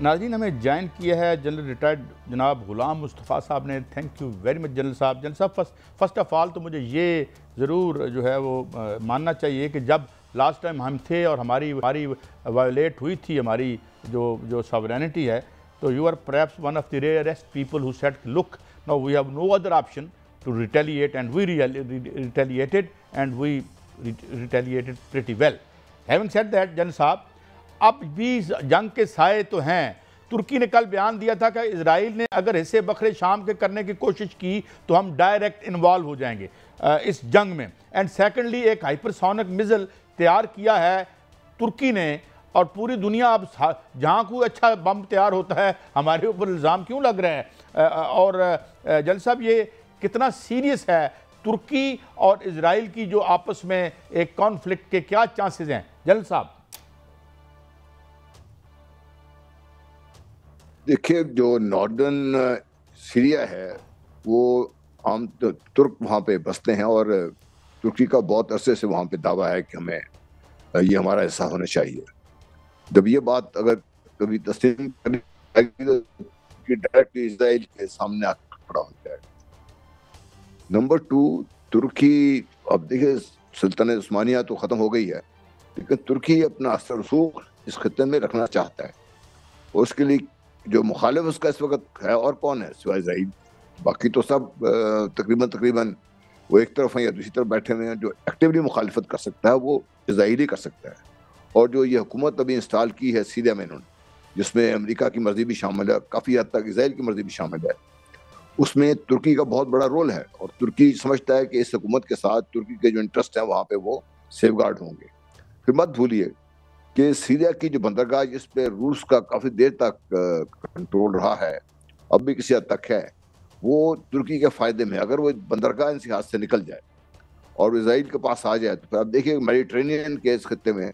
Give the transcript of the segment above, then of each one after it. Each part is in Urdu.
ناظرین ہمیں جوائن کیا ہے جنرل ریٹائرڈ جناب غلام مصطفیٰ صاحب نے. Thank you very much general صاحب. جنرل صاحب فرسٹ آف آل تو مجھے یہ ضرور جو ہے وہ ماننا چاہیے کہ جب لاسٹ ٹائم ہم تھے اور ہماری وائلیٹ ہوئی تھی ہماری جو ساورینٹی ہے, تو you are perhaps one of the rarest people who said look no we have no other option to retaliate and we retaliated and we retaliated pretty well. Having said that general صاحب, اب بھی جنگ کے سائے تو ہیں. ترکی نے کل بیان دیا تھا کہ اسرائیل نے اگر حصے بکرے شام کے کرنے کی کوشش کی تو ہم ڈائریکٹ انوالو ہو جائیں گے اس جنگ میں. اینڈ سیکنڈلی ایک ہائپرسونک میزل تیار کیا ہے ترکی نے, اور پوری دنیا اب جہاں کوئی اچھا بم تیار ہوتا ہے ہمارے اوپر الزام کیوں لگ رہا ہے. اور جنرل صاحب یہ کتنا سیریس ہے ترکی اور اسرائیل کی جو آپس میں ایک کانفلکٹ کے کیا چانسز ہیں جنرل صاحب؟ دیکھیے, جو ناردرن سیریا ہے وہ عام ترک وہاں پہ بستے ہیں, اور ترکی کا بہت عرصے سے وہاں پہ دعویٰ ہے کہ ہمیں یہ ہمارا حصہ ہونا چاہیے. جب یہ بات اگر کبھی تسلیم کرنی کہ ڈائریکٹلی اسرائیل کے سامنے آ کر کھڑا ہو جائے. نمبر 2, ترکی, اب دیکھیں سلطنت عثمانیہ تو ختم ہو گئی ہے, لیکن ترکی اپنا اثر رسوخ اس خطے میں رکھنا چاہتا ہے, اور اس کے لیے جو مخالف اس کا اس وقت ہے اور کون ہے سوائے اسرائیل. باقی تو سب تقریباً وہ ایک طرف ہیں یا دوسری طرف بیٹھے ہوئے ہیں. جو ایکٹیولی مخالفت کر سکتا ہے وہ اسرائیل ہی کر سکتا ہے. اور جو یہ حکومت ابھی انسٹال کی ہے سیریا میں انہوں نے, جس میں امریکہ کی مرضی بھی شامل ہے, کافی حد تک اسرائیل کی مرضی بھی شامل ہے, اس میں ترکی کا بہت بڑا رول ہے. اور ترکی سمجھتا ہے کہ اس حکومت کے ساتھ ترکی کے جو انٹرسٹ ہیں وہاں پہ وہ سیف گارڈ ہوں گے. پھر مت بھولیے کہ سیریا کی جو بندرگاہ جس پہ روس کا کافی دیر تک کنٹرول رہا ہے, اب بھی کسی حد تک ہے, وہ ترکی کے فائدے میں. اگر وہ بندرگاہ ان سے ہاتھ سے نکل جائے اور اسرائیل کے پاس آ جائے تو پھر آپ دیکھیے میڈیٹرینین کے اس خطے میں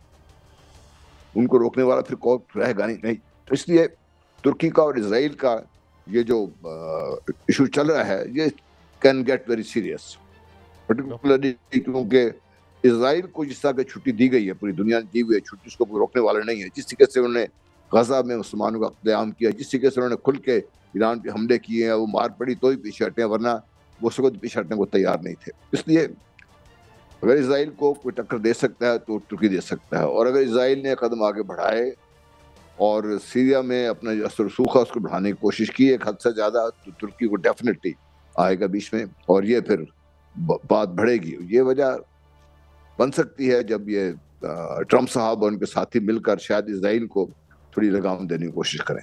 ان کو روکنے والا پھر کوئی رہے گا نہیں. تو اس لیے ترکی کا اور اسرائیل کا یہ جو ایشو چل رہا ہے یہ can get very serious, particularly کیونکہ اسرائیل کو جس طرح کی چھٹی دی گئی ہے, پوری دنیا نے دی ہوئی ہے چھٹی, اس کو کوئی روکنے والا نہیں ہے. جس طریقے سے انہوں نے غزہ میں مسلمانوں کا قتل عام کیا, جس طریقے سے انہوں نے کھل کے ایران پہ حملے کیے ہیں, وہ مار پڑی تو ہی پیچھے ہٹے, ورنہ وہ اس وقت پیچھے ہٹنے کو تیار نہیں تھے. اس لیے اگر اسرائیل کو کوئی ٹکر دے سکتا ہے تو ترکی دے سکتا ہے, اور اگر اسرائیل نے قدم آگے بڑھائے اور سیریا میں اپنا جو اثر رسوخ ہے اس کو بڑھانے کی کوشش کی ایک حد سے زیادہ, تو ترکی کو ڈیفینیٹلی آئے گا بیچ میں, اور یہ پھر بات بڑھے گی. یہ وجہ بن سکتی ہے جب یہ ٹرمپ صاحب اور ان کے ساتھی مل کر شاید اسرائیل کو تھوڑی لگام دینے کی کوشش کریں.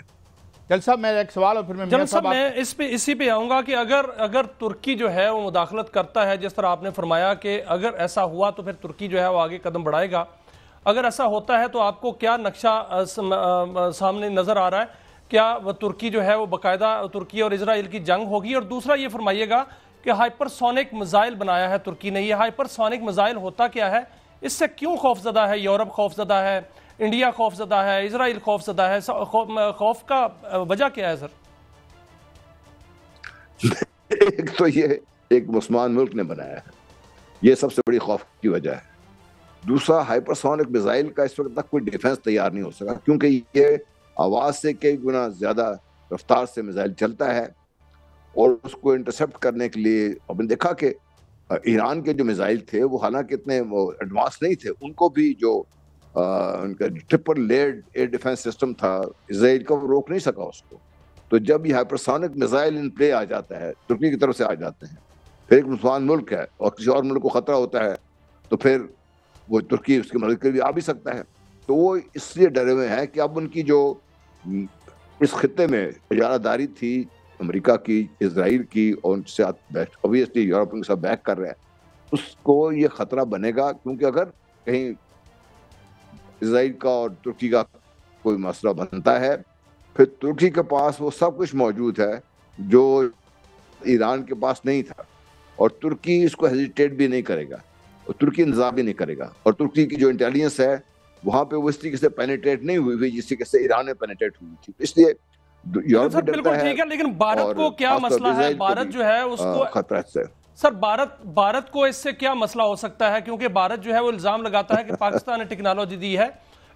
جنرل صاحب میں ایک سوال, اور پھر میں اسی پہ آؤں گا کہ اگر ترکی جو ہے وہ مداخلت کرتا ہے, جس طرح آپ نے فرمایا کہ اگر ایسا ہوا تو پھر ترکی جو ہے وہ آگے قدم بڑھائے گا, اگر ایسا ہوتا ہے تو آپ کو کیا نقشہ سامنے نظر آ رہا ہے؟ کیا ترکی جو ہے وہ باقاعدہ ترکی اور اسرائیل کی جنگ ہوگی؟ اور دوسرا یہ فرمائیے گا کہ ہائپر سونک میزائل بنایا ہے ترکی نے, یہ ہائپر سونک میزائل ہوتا کیا ہے؟ اس سے کیوں خوف زدہ ہے یورپ, خوف زدہ ہے انڈیا, خوف زدہ ہے اسرائیل, خوف زدہ ہے؟ خوف کا وجہ کیا ہے سر؟ ایک تو یہ ایک مسلمان ملک نے بنایا ہے, یہ سب سے بڑی خوف کی وجہ ہے. دوسرا, ہائپرسونک میزائل کا اس وقت تک کوئی ڈیفنس تیار نہیں ہو سکا, کیونکہ یہ آواز سے کئی گنا زیادہ رفتار سے میزائل چلتا ہے, اور اس کو انٹرسپٹ کرنے کے لیے اب نے دیکھا کہ ایران کے جو میزائل تھے وہ حالانکہ اتنے وہ ایڈوانس نہیں تھے, ان کو بھی جو ان کا triple Laird air defence system تھا اسرائیل کا, وہ روک نہیں سکا اس کو. تو جب یہ ہائپرسونک میزائل ان پلے آ جاتا ہے, ترکی کی طرف سے آ جاتے ہیں, پھر ایک مسلمان ملک ہے اور کسی اور ملک کو خطرہ ہوتا ہے, تو پھر وہ ترکی اس کی مدد کے لیے آ بھی سکتا ہے. تو وہ اس لیے ڈرے ہوئے ہیں کہ اب ان کی جو اس خطے میں اجارہ داری تھی امریکہ کی, اسرائیل کی, اور ان سے اوبویسلی یورپ ان کے ساتھ بیک کر رہے ہیں, اس کو یہ خطرہ بنے گا. کیونکہ اگر کہیں اسرائیل کا اور ترکی کا کوئی مسئلہ بنتا ہے, پھر ترکی کے پاس وہ سب کچھ موجود ہے جو ایران کے پاس نہیں تھا, اور ترکی اس کو ہیزیٹیٹ بھی نہیں کرے گا, اور ترکی انتظار بھی نہیں کرے گا. اور ترکی کی جو انٹیلیجنس ہے وہاں پہ وہ اس طریقے سے پینیٹریٹ نہیں ہوئی جس طریقے سے ایران میں پینیٹریٹ ہوئی تھی. اس لیے یورپ بھی ڈرتا ہے. لیکن بھارت کو کیا مسئلہ ہے؟ بھارت جو ہے اس کو خطرہ سے سر بھارت کو اس سے کیا مسئلہ ہو سکتا ہے؟ کیونکہ بھارت جو ہے وہ الزام لگاتا ہے کہ پاکستان نے ٹیکنالوجی دی ہے.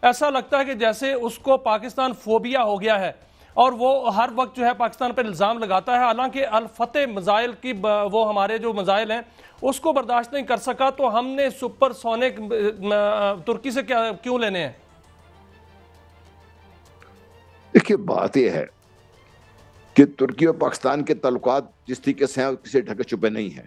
ایسا لگتا ہے کہ جیسے اس کو پاکستان فوبیا ہو گیا ہے اور وہ ہر وقت جو ہے پاکستان پر الزام لگاتا ہے، حالانکہ الفتح مزائل کی وہ ہمارے جو مزائل ہیں اس کو برداشت نہیں کر سکا، تو ہم نے سپر سونک ترکی سے کیوں لینے ہیں؟ دیکھیے بات یہ ہے کہ ترکی اور پاکستان کے تعلقات جس طریقے سے ہیں کسی ڈھکے چھپے نہیں ہیں،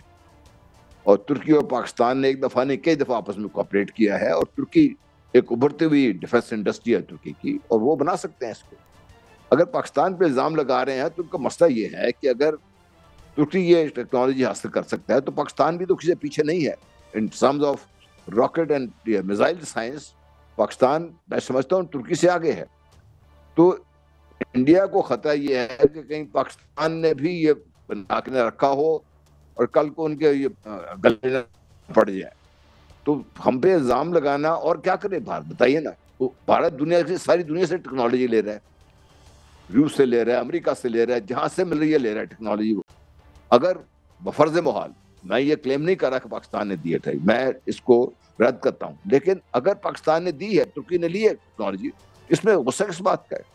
اور ترکی اور پاکستان نے ایک دفعہ نہیں کئی دفعہ آپس میں کوآپریٹ کیا ہے، اور ترکی ایک ابھرتی ہوئی ڈیفنس انڈسٹری ہے ترکی کی، اور وہ بنا سکتے ہیں اس کو۔ اگر پاکستان پہ الزام لگا رہے ہیں تو ان کا مسئلہ یہ ہے کہ اگر ترکی یہ ٹیکنالوجی حاصل کر سکتا ہے تو پاکستان بھی تو کسی سے پیچھے نہیں ہے۔ In terms of rocket and missile science Pakistan میں سمجھتا ہوں ترکی سے آگے ہے۔ تو انڈیا کو خطرہ یہ ہے کہ کہیں پاکستان نے بھی یہ بنا کے نہ رکھا ہو اور کل کو ان کے یہ گلے نہ پڑ جائے۔ تو ہم پہ الزام لگانا، اور کیا کرے بھارت بتائیے نا، بھارت دنیا سے ساری دنیا سے ٹیکنالوجی لے رہا ہے، روس سے لے رہا ہے، امریکہ سے لے رہا ہے، جہاں سے مل رہی ہے لے رہا ہے ٹیکنالوجی۔ اگر بفرض محال، میں یہ کلیم نہیں کر رہا کہ پاکستان نے دیے تھے، میں اس کو رد کرتا ہوں، لیکن اگر پاکستان نے دی ہے، ترکی نے لی ہے ٹیکنالوجی، اس میں غصہ کس بات کا ہے؟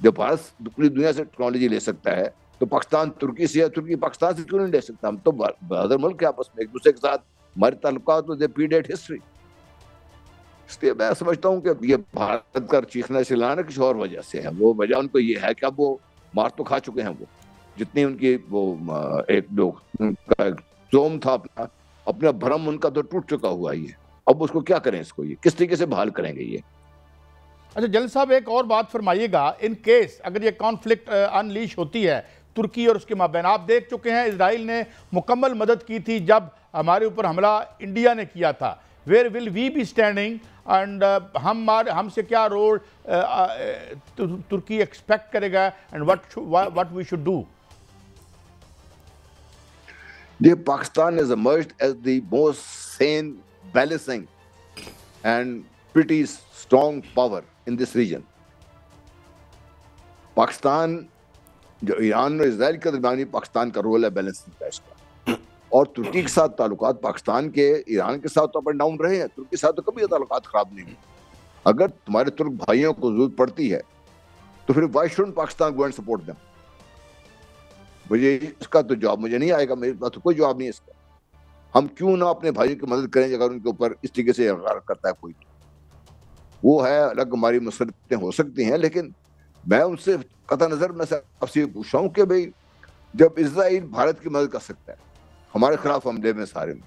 جب بھارت پوری دنیا سے ٹیکنالوجی لے سکتا ہے تو پاکستان ترکی سے یا ترکی پاکستان سے کیوں نہیں لے سکتا؟ ہم تو برادر ملک کے آپس میں ایک دوسرے کے ساتھ ہمارے تعلقات دے پریڈیٹ ہسٹری۔ اس لیے میں سمجھتا ہوں کہ یہ بھارت کا چیخنا چلانا کسی اور وجہ سے ہے، وہ وجہ ان کو یہ ہے کہ اب وہ مار تو کھا چکے ہیں، وہ جتنی ان کی وہ ایک جو ان کا زوم تھا اپنا بھرم ان کا تو ٹوٹ چکا ہوا ہی ہے۔ اب اس کو کیا کریں، اس کو یہ کس طریقے سے بحال کریں گے یہ؟ اچھا جنرل صاحب ایک اور بات فرمائیے گا، ان کیس اگر یہ کانفلکٹ انلیش ہوتی ہے ترکی اور اس کے مابین، آپ دیکھ چکے ہیں اسرائیل نے مکمل مدد کی تھی جب ہمارے اوپر حملہ انڈیا نے کیا تھا، where will we be standing and ہم سے کیا رول ترکی ایکسپیکٹ کرے گا and what we should do؟ Pakistan has emerged as the most sane, balancing and pretty strong power in this region. Pakistan جو ایران اور اسرائیل کے درمیان پاکستان کا رول ہے بیلنسنگ کا، اس کا، اور ترکی کے ساتھ تعلقات پاکستان کے ایران کے ساتھ تو اپ اینڈ ڈاؤن رہے ہیں، ترکی کے ساتھ تو کبھی تعلقات خراب نہیں ہوئے۔ اگر تمہارے ترک بھائیوں کو ضرورت پڑتی ہے تو پھر why shouldn't Pakistan go and support them? مجھے اس کا تو جواب مجھے نہیں آئے گا، میرے پاس تو کوئی جواب نہیں ہے اس کا۔ ہم کیوں نہ اپنے بھائیوں کی مدد کریں اگر ان کے اوپر اس طریقے سے غارت کرتا ہے کوئی؟ وہ ہے الگ ہماری مسئلتیں ہو سکتی ہیں، لیکن میں ان سے قطع نظر میں آپ سے پوچھ رہا ہوں کہ بھئی جب اسرائیل بھارت کی مدد کر سکتا ہے ہمارے خلاف حملے میں سارے میں،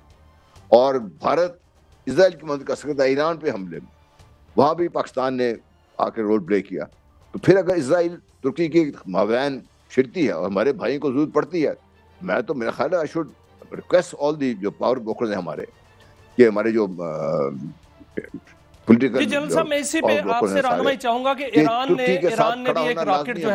اور بھارت اسرائیل کی مدد کر سکتا ہے ایران پہ حملے میں، وہاں بھی پاکستان نے آ کے رول پلے کیا، تو پھر اگر اسرائیل ترکی کی مابین چھڑتی ہے اور ہمارے بھائیوں کو ضرورت پڑتی ہے، میں تو میرا خیال ہے آئی شوڈ ریکویسٹ آل دی جو پاور بروکرز ہیں ہمارے، کہ ہمارے جو پولیٹیکل جنرل صاحب میں اسی پہ آپ سے رہنمائی چاہوں گا کہ ایران نے بھی ایک راکٹ جو ہے